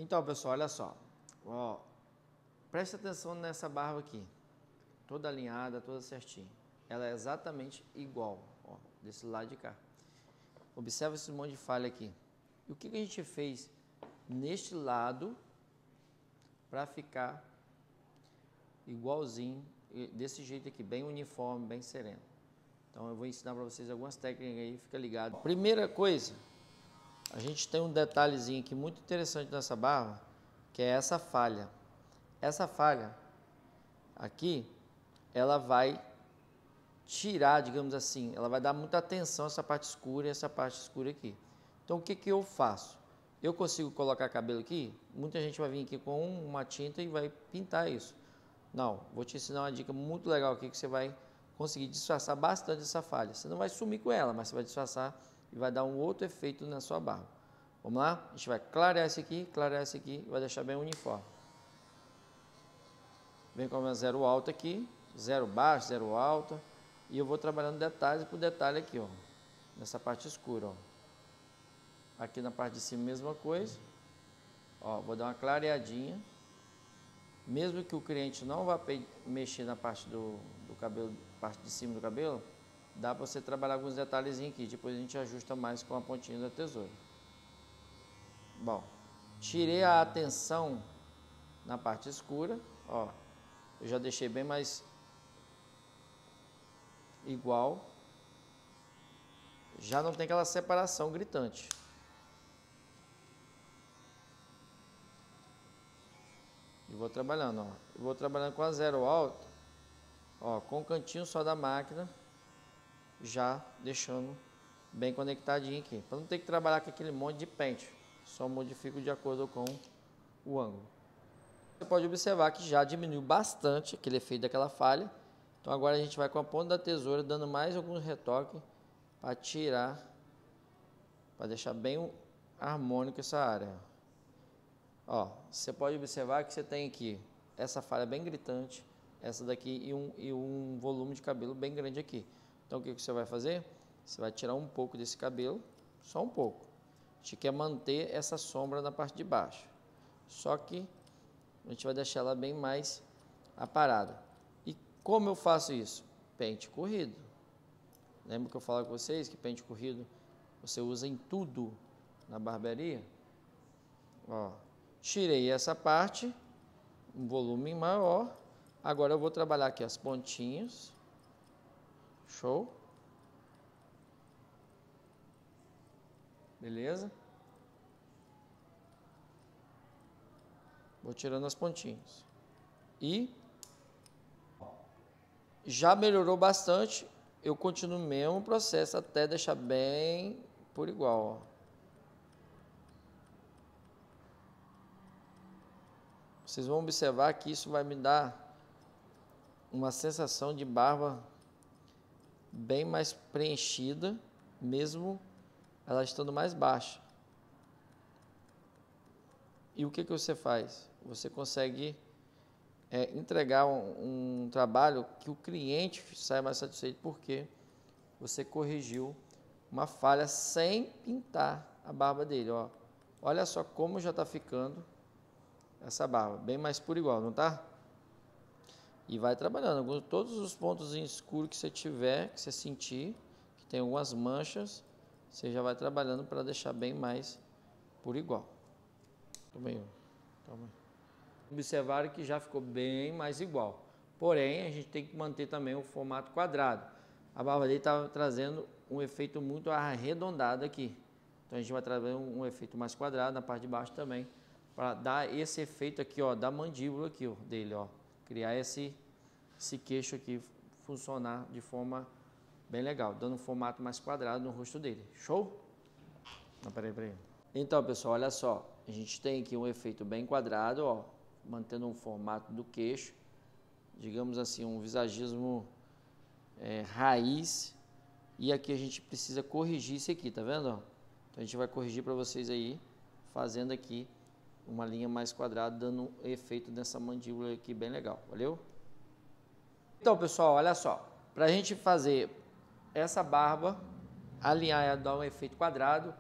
Então, pessoal, olha só. Ó, presta atenção nessa barba aqui. Toda alinhada, toda certinha. Ela é exatamente igual, ó, desse lado de cá. Observa esse monte de falha aqui. E o que a gente fez neste lado para ficar igualzinho, desse jeito aqui, bem uniforme, bem sereno. Então eu vou ensinar para vocês algumas técnicas aí, fica ligado. Primeira coisa, a gente tem um detalhezinho aqui muito interessante nessa barba, que é essa falha. Essa falha aqui, ela vai tirar, digamos assim, ela vai dar muita atenção a essa parte escura e essa parte escura aqui. Então o que eu faço? Eu consigo colocar cabelo aqui? Muita gente vai vir aqui com uma tinta e vai pintar isso. Não, vou te ensinar uma dica muito legal aqui que você vai conseguir disfarçar bastante essa falha. Você não vai sumir com ela, mas você vai disfarçar e vai dar um outro efeito na sua barba. Vamos lá? A gente vai clarear esse aqui e vai deixar bem uniforme. Vem com a zero alta aqui, zero baixo, zero alta. E eu vou trabalhando detalhe por detalhe aqui, ó. Nessa parte escura, ó. Aqui na parte de cima, mesma coisa. Ó, vou dar uma clareadinha. Mesmo que o cliente não vá mexer na parte do cabelo, parte de cima do cabelo, dá para você trabalhar alguns detalhezinhos aqui. Depois a gente ajusta mais com a pontinha da tesoura. Bom, tirei a atenção na parte escura, ó. Eu já deixei bem mais igual. Já não tem aquela separação gritante. E vou trabalhando, ó. Eu vou trabalhando com a zero alta, ó, com o cantinho só da máquina, já deixando bem conectadinho aqui, para não ter que trabalhar com aquele monte de pente. Só modifico de acordo com o ângulo. Você pode observar que já diminuiu bastante aquele efeito daquela falha. Então agora a gente vai com a ponta da tesoura dando mais alguns retoques para tirar, para deixar bem harmônico essa área. Ó, você pode observar que você tem aqui essa falha bem gritante, essa daqui e um volume de cabelo bem grande aqui. Então o que você vai fazer? Você vai tirar um pouco desse cabelo, só um pouco. A gente quer manter essa sombra na parte de baixo. Só que a gente vai deixar ela bem mais aparada. E como eu faço isso? Pente corrido. Lembra que eu falava com vocês que pente corrido você usa em tudo na barbearia? Ó, tirei essa parte, um volume maior. Agora eu vou trabalhar aqui as pontinhas. Show? Beleza? Vou tirando as pontinhas. E já melhorou bastante. Eu continuo o mesmo processo até deixar bem por igual, ó. Vocês vão observar que isso vai me dar uma sensação de barba bem mais preenchida, mesmo ela estando mais baixa. E o que você faz? Você consegue entregar um trabalho que o cliente saia mais satisfeito, porque você corrigiu uma falha sem pintar a barba dele, ó. Olha só como já está ficando essa barba, bem mais por igual, não tá? E vai trabalhando todos os pontos escuros que você tiver, que você sentir, que tem algumas manchas, você já vai trabalhando para deixar bem mais por igual. Toma aí. Observaram que já ficou bem mais igual. Porém, a gente tem que manter também o formato quadrado. A barba dele estava trazendo um efeito muito arredondado aqui. Então a gente vai trazer um efeito mais quadrado na parte de baixo também, para dar esse efeito aqui, ó, da mandíbula aqui, ó, dele, ó. Criar esse queixo aqui funcionar de forma bem legal, dando um formato mais quadrado no rosto dele. Show? Não, peraí. Então, pessoal, olha só. A gente tem aqui um efeito bem quadrado, ó, mantendo um formato do queixo, digamos assim, um visagismo raiz. E aqui a gente precisa corrigir isso aqui, tá vendo? Ó? Então a gente vai corrigir para vocês aí, fazendo aqui uma linha mais quadrada, dando um efeito nessa mandíbula aqui bem legal, valeu? Então, pessoal, olha só. Para a gente fazer essa barba, alinhar ela, dar um efeito quadrado,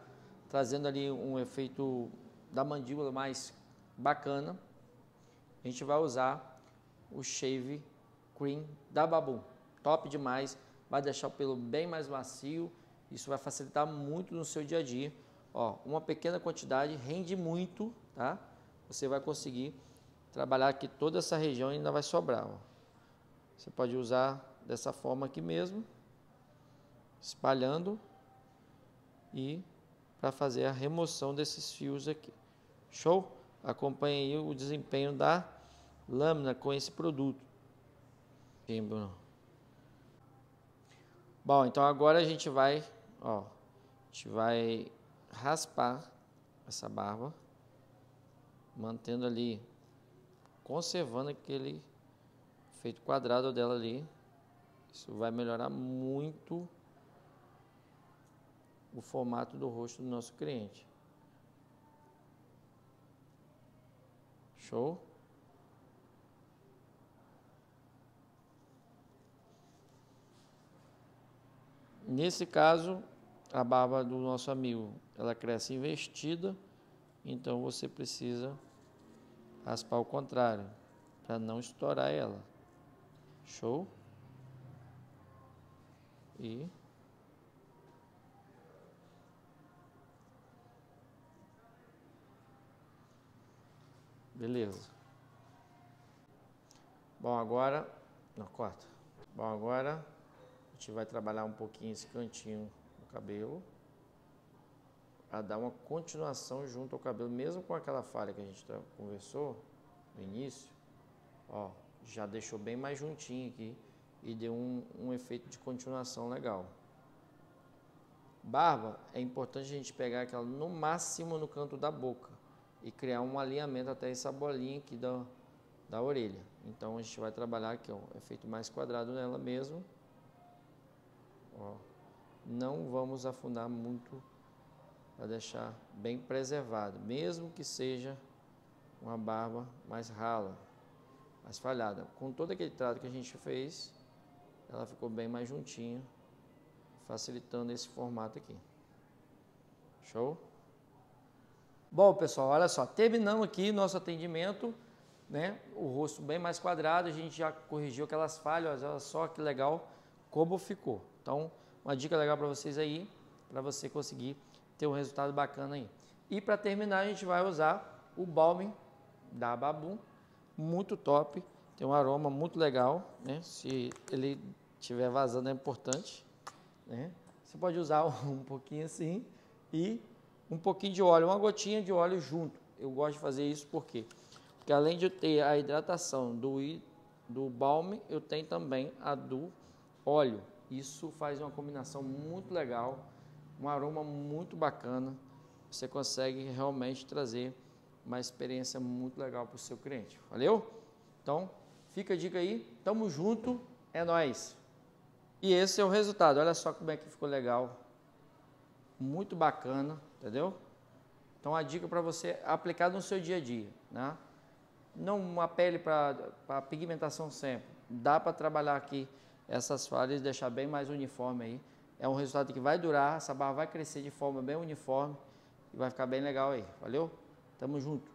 trazendo ali um efeito da mandíbula mais bacana, a gente vai usar o Shave Cream da Babu. Top demais, vai deixar o pelo bem mais macio, isso vai facilitar muito no seu dia a dia. Ó, uma pequena quantidade rende muito, tá? Você vai conseguir trabalhar aqui toda essa região e ainda vai sobrar, ó. Você pode usar dessa forma aqui mesmo, espalhando e para fazer a remoção desses fios aqui. Show? Acompanhe aí o desempenho da lâmina com esse produto. Bom, então agora a gente vai, ó, a gente vai raspar essa barba, mantendo ali, conservando aquele efeito quadrado dela ali. Isso vai melhorar muito o formato do rosto do nosso cliente. Show? Nesse caso, a barba do nosso amigo, ela cresce investida, então você precisa raspar ao contrário, para não estourar ela. Show? E beleza. Bom, agora não corta. Bom, agora a gente vai trabalhar um pouquinho esse cantinho do cabelo para dar uma continuação junto ao cabelo, mesmo com aquela falha que a gente conversou no início. Ó, já deixou bem mais juntinho aqui e deu um efeito de continuação legal. Barba, é importante a gente pegar aquela no máximo no canto da boca e criar um alinhamento até essa bolinha aqui da orelha. Então a gente vai trabalhar aqui, ó, efeito mais quadrado nela mesmo. Ó, não vamos afundar muito para deixar bem preservado, mesmo que seja uma barba mais rala, mais falhada. Com todo aquele trato que a gente fez, ela ficou bem mais juntinha, facilitando esse formato aqui. Show? Bom, pessoal, olha só, terminamos aqui nosso atendimento, né? O rosto bem mais quadrado, a gente já corrigiu aquelas falhas, olha só que legal como ficou. Então, uma dica legal para vocês aí, para você conseguir ter um resultado bacana aí. E para terminar, a gente vai usar o balme da Babu, muito top, tem um aroma muito legal, né? Se ele estiver vazando é importante, né? Você pode usar um pouquinho assim e um pouquinho de óleo, uma gotinha de óleo junto. Eu gosto de fazer isso porque além de eu ter a hidratação do balme, eu tenho também a do óleo. Isso faz uma combinação muito legal, um aroma muito bacana. Você consegue realmente trazer uma experiência muito legal para o seu cliente. Valeu? Então, fica a dica aí. Tamo junto. É nóis. E esse é o resultado. Olha só como é que ficou legal. Muito bacana, entendeu? Então, a dica para você aplicar no seu dia a dia, né? Não uma pele para pigmentação sempre. Dá para trabalhar aqui essas falhas e deixar bem mais uniforme aí. É um resultado que vai durar, essa barra vai crescer de forma bem uniforme e vai ficar bem legal aí. Valeu? Tamo junto.